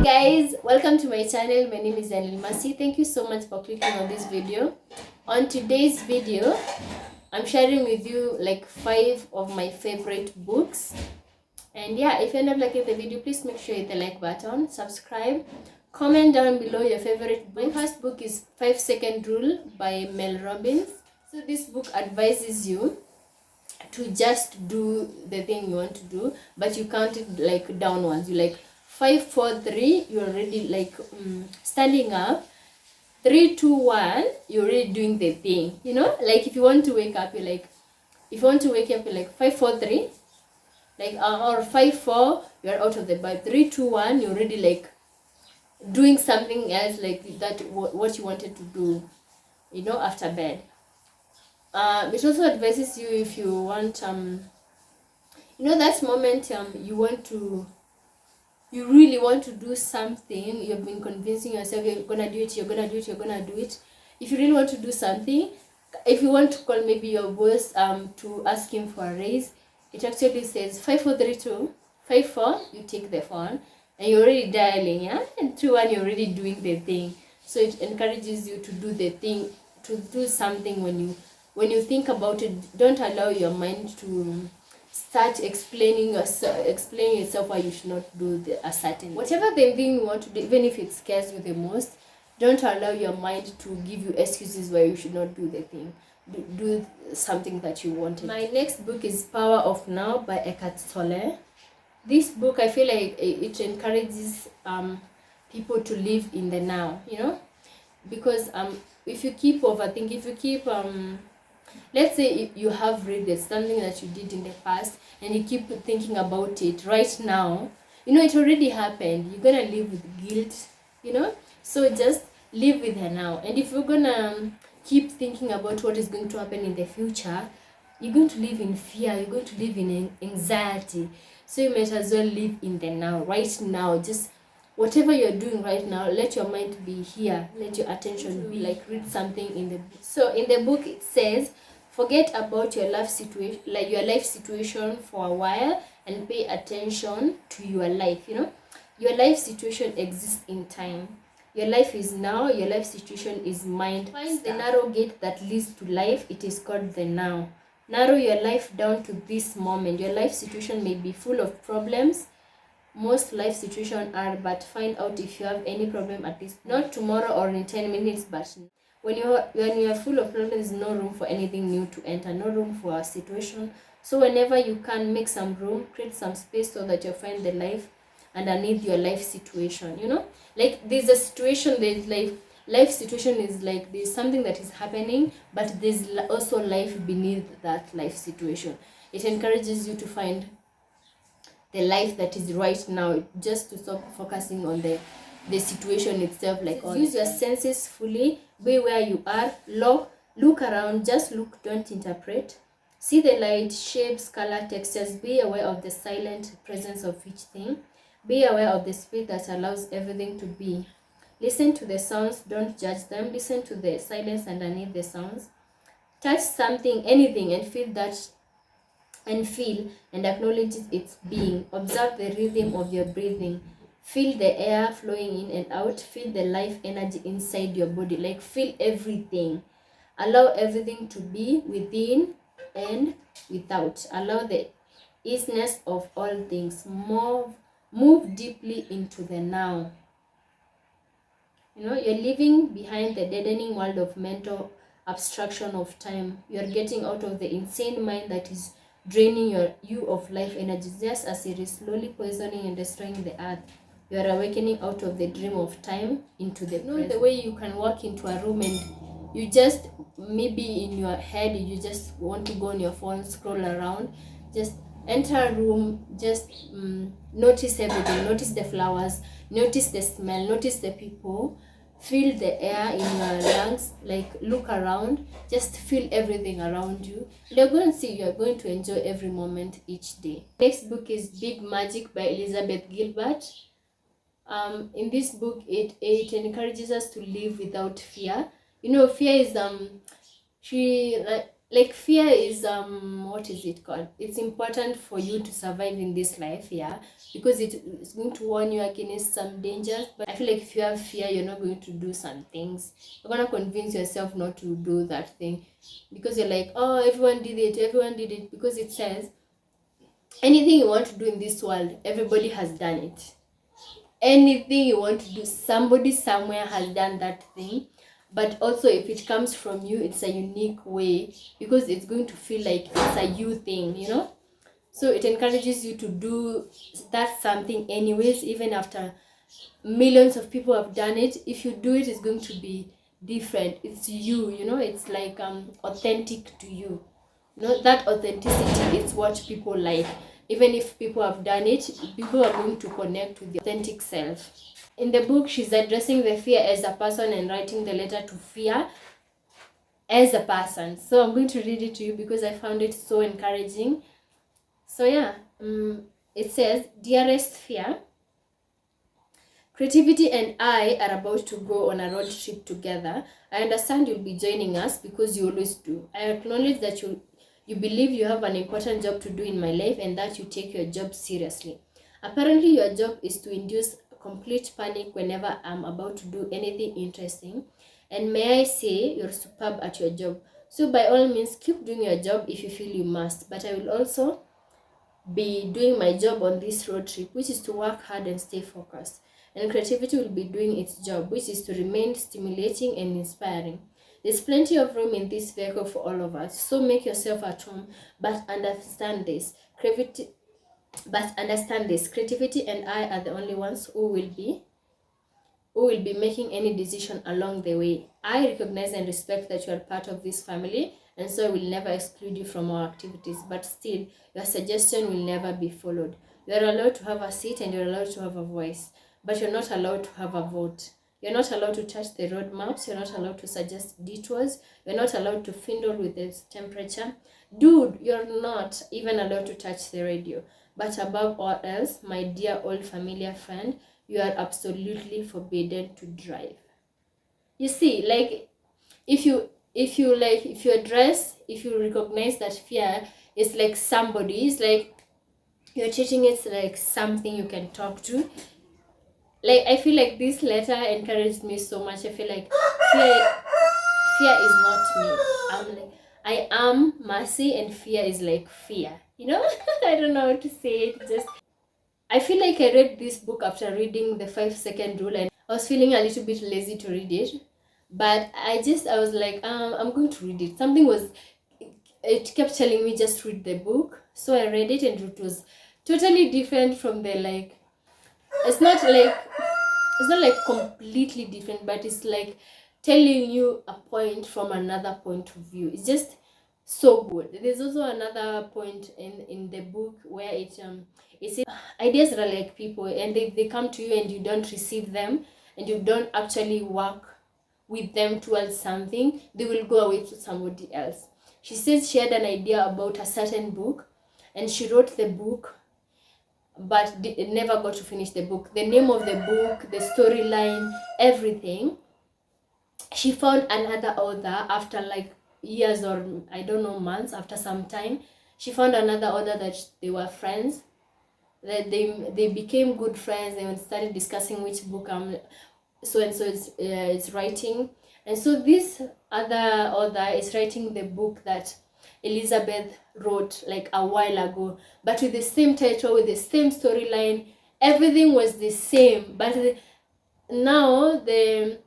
Guys, welcome to my channel. My name is Daniel Masi. Thank you so much for clicking on this video. On today's video, I'm sharing with you like 5 of my favorite books. And yeah, if you end up liking the video, please make sure you hit the like button, subscribe, comment down below your favorite book. My first book is 5-Second Rule by Mel Robbins. So this book advises you to just do the thing you want to do, but you count it like downwards. You like 5, 4, 3, you're already like standing up. 3, 2, 1, you're already doing the thing, you know. Like if you want to wake up, you're like, if you want to wake up, you're like 5, 4, 3, like or 5, 4, you're out of the bed. 3, 2, 1, you're already like doing something else, like that what you wanted to do, you know, after bed. It also advises you if you want you know, that moment you really want to do something, you've been convincing yourself you're gonna do it, you're gonna do it. If you really want to do something, if you want to call maybe your boss to ask him for a raise, it actually says 5, 4, 3, 2, 5, 4, you take the phone and you're already dialing, yeah, and 2, 1, you're already doing the thing. So it encourages you to do the thing, to do something. When you think about it, don't allow your mind to start explaining yourself why you should not do a certain, whatever the thing you want to do, even if it scares you the most. Don't allow your mind to give you excuses why you should not do the thing. Do something that you wanted. My next book is Power of Now by Eckhart Saleh. This book, I feel like it encourages people to live in the now, you know, because if you keep overthinking, if you keep let's say if you have read something that you did in the past and you keep thinking about it right now, you know, it already happened. You're gonna live with guilt, you know. So just live with her now. And if you're gonna keep thinking about what is going to happen in the future, you're going to live in fear, you're going to live in anxiety. So you might as well live in the now, right now. Just whatever you're doing right now, let your mind be here, let your attention be like read something in the book. So in the book it says, forget about your life situation for a while and pay attention to your life. You know, your life situation exists in time. Your life is now, your life situation is mind. Find the narrow gate that leads to life. It is called the now. Narrow your life down to this moment. Your life situation may be full of problems. Most life situations are, but find out if you have any problem at least, not tomorrow or in 10 minutes, but when you are full of problems, no room for anything new to enter, no room for a situation. So whenever you can, make some room, create some space so that you find the life underneath your life situation. You know, like there's a situation, there's life situation is like there's something that is happening, but there's also life beneath that life situation. It encourages you to find the life that is right now, just to stop focusing on the situation itself. Like use your senses fully, be where you are, look around, just look, don't interpret. See the light, shapes, color, textures. Be aware of the silent presence of each thing. Be aware of the spirit that allows everything to be. Listen to the sounds, don't judge them. Listen to the silence underneath the sounds. Touch something, anything, and feel and acknowledge its being. Observe the rhythm of your breathing. Feel the air flowing in and out. Feel the life energy inside your body. Like feel everything. Allow everything to be within and without. Allow the easiness of all things. Move deeply into the now. You know, you're living behind the deadening world of mental abstraction of time. You're getting out of the insane mind that is draining you of life energy, just as it is slowly poisoning and destroying the earth. You are awakening out of the dream of time into the present. The way you can walk into a room and you just, maybe in your head, you just want to go on your phone, scroll around. Just enter a room, just notice everything. Notice the flowers, notice the smell, notice the people. Feel the air in your lungs, like look around, just feel everything around you. And you're going to see, you're going to enjoy every moment each day. Next book is Big Magic by Elizabeth Gilbert. In this book, it encourages us to live without fear. You know, fear is she like fear is what is it called, it's important for you to survive in this life, yeah, because it's going to warn you against some dangers. But I feel like if you have fear, you're not going to do some things. You're going to convince yourself not to do that thing because you're like, oh, everyone did it, because it says anything you want to do in this world, everybody has done it. Anything you want to do, somebody somewhere has done that thing. But also, if it comes from you, it's a unique way, because it's going to feel like it's a you thing, you know. So it encourages you to do that something anyways, even after millions of people have done it. If you do it, it's going to be different. It's you, you know. It's like authentic to you. You know, that authenticity is what people like. Even if people have done it, people are going to connect with the authentic self. In the book, she's addressing the fear as a person and writing the letter to fear as a person. So I'm going to read it to you because I found it so encouraging. So yeah, it says, "Dearest fear, creativity and I are about to go on a road trip together. I understand you'll be joining us because you always do. I acknowledge that you believe you have an important job to do in my life and that you take your job seriously. Apparently, your job is to induce complete panic whenever I'm about to do anything interesting. And may I say, you're superb at your job. So by all means, keep doing your job if you feel you must. But I will also be doing my job on this road trip, which is to work hard and stay focused. And creativity will be doing its job, which is to remain stimulating and inspiring. There's plenty of room in this vehicle for all of us, so make yourself at home, but understand this. Creativity and I are the only ones who will be making any decision along the way. I recognize and respect that you are part of this family, and so I will never exclude you from our activities, but still, your suggestion will never be followed. You are allowed to have a seat and you're allowed to have a voice, but you're not allowed to have a vote. You're not allowed to touch the road maps. You're not allowed to suggest detours. You're not allowed to fiddle with the temperature. Dude, you're not even allowed to touch the radio. But above all else, my dear old familiar friend, you are absolutely forbidden to drive." You see, like, if you recognize that fear is like somebody, is like you're treating it like something you can talk to. Like, I feel like this letter encouraged me so much. I feel like fear is not me. I am Mercy, and fear is like fear, you know. I don't know how to say it. Just, I feel like I read this book after reading the 5-second rule, and I was feeling a little bit lazy to read it. But I was like, I'm going to read it. It kept telling me just read the book. So I read it, and it was totally different from the, like, it's not like completely different, but it's like telling you a point from another point of view. It's just so good. There's also another point in the book where it says ideas are like people, and they come to you and you don't receive them, and you don't actually work with them towards something, they will go away to somebody else. She says she had an idea about a certain book, and she wrote the book, but never got to finish the book. The name of the book, the storyline, everything. She found another author after like years, or I don't know, months, after some time. She found another author that they were friends. That they became good friends. They started discussing which book so and so is writing. And so this other author is writing the book that Elizabeth wrote like a while ago, but with the same title, with the same storyline. Everything was the same, but now the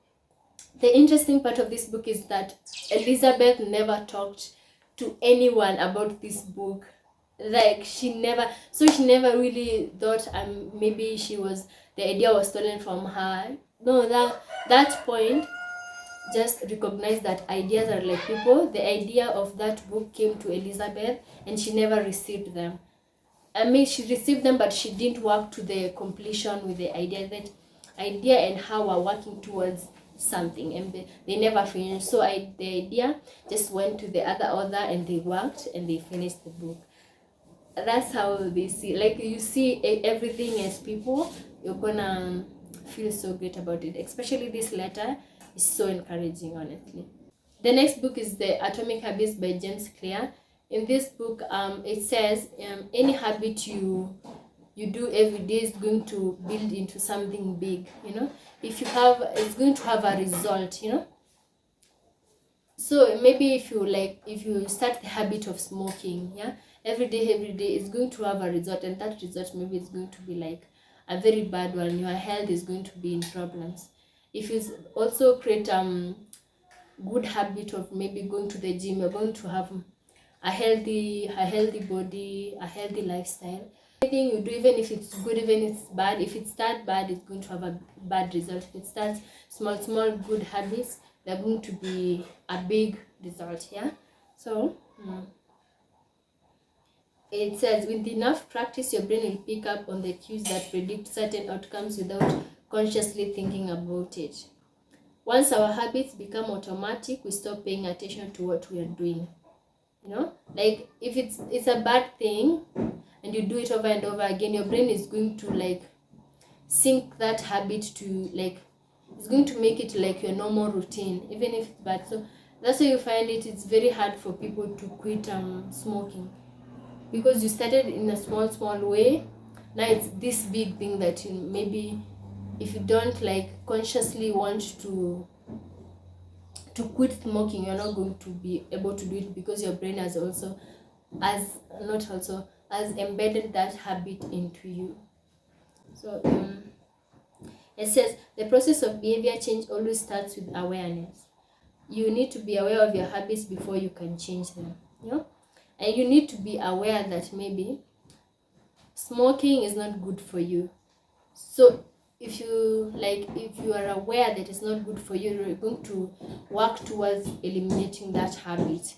interesting part of this book is that Elizabeth never talked to anyone about this book. Like, she never really thought maybe the idea was stolen from her. No, that point, just recognize that ideas are like people. The idea of that book came to Elizabeth, and she never received them. I mean, she received them, but she didn't work to the completion with the idea. That idea and how we're working towards something, and they never finished. So the idea just went to the other author, and they worked and they finished the book. That's how they see. Like, you see everything as people, you're gonna feel so great about it. Especially this letter is so encouraging, honestly. The next book is The Atomic Habits by James Clear. In this book, it says any habit you do every day is going to build into something big. If you have, it's going to have a result. So maybe if you start the habit of smoking, every day it's going to have a result, and that result maybe is going to be like a very bad one. Your health is going to be in problems. If you also create good habit of maybe going to the gym, you're going to have a healthy body, a healthy lifestyle. Anything you do, even if it's good, even if it's bad, if it starts bad, it's going to have a bad result. If it starts small good habits, they're going to be a big result. So it says, with enough practice, your brain will pick up on the cues that predict certain outcomes without consciously thinking about it. Once our habits become automatic, we stop paying attention to what we are doing. Like if it's a bad thing and you do it over and over again, your brain is going to sync that habit to it's going to make it like your normal routine, even if it's bad. So that's why you find it's very hard for people to quit smoking, because you started in a small way. Now it's this big thing that maybe if you don't consciously want to quit smoking, you're not going to be able to do it, because your brain has embedded that habit into you. So it says the process of behavior change always starts with awareness. You need to be aware of your habits before you can change them. And you need to be aware that maybe smoking is not good for you. So if you are aware that it's not good for you, you're going to work towards eliminating that habit.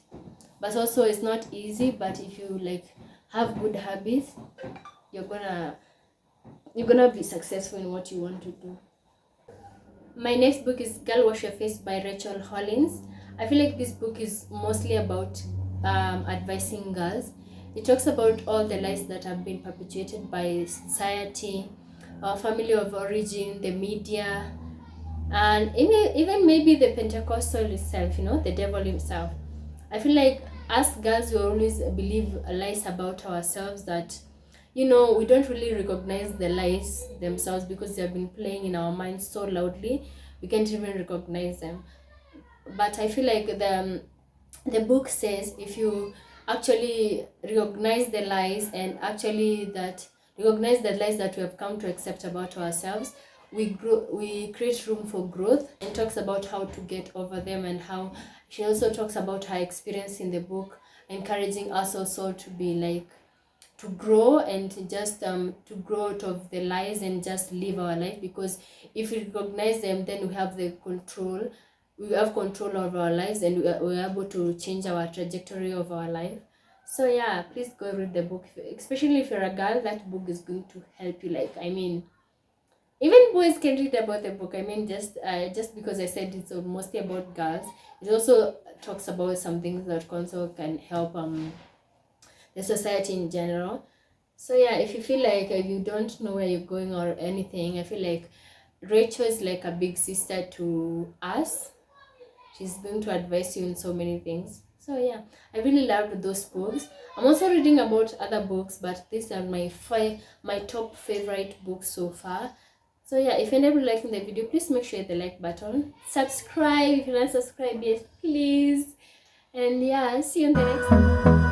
But also it's not easy, but if you have good habits, you're gonna be successful in what you want to do. My next book is Girl Wash Your Face by Rachel Hollins. I feel like this book is mostly about advising girls. It talks about all the lies that have been perpetuated by society, our family of origin, the media, and even maybe the Pentecostal itself, the devil himself. I feel like us girls, we always believe lies about ourselves that we don't really recognize the lies themselves, because they have been playing in our minds so loudly we can't even recognize them. But I feel like the book says if you actually recognize the lies, and actually recognize the lies that we have come to accept about ourselves, we create room for growth, and talks about how to get over them, and how she also talks about her experience in the book, encouraging us also to be to grow, and just to grow out of the lies and just live our life, because if we recognize them, then we have control of our lives, and we're able to change our trajectory of our life. So yeah, please go read the book, especially if you're a girl. That book is going to help you. Even boys can read about the book. Just because I said it's mostly about girls, it also talks about some things that also can help the society in general. So yeah, if you feel like you don't know where you're going or anything, I feel like Rachel is like a big sister to us. She's going to advise you in so many things. So yeah, I really loved those books. I'm also reading about other books, but these are my top favorite books so far. So yeah, if you're never liking the video, please make sure you hit the like button. Subscribe if you're not subscribed yet, please. And yeah, see you in the next one.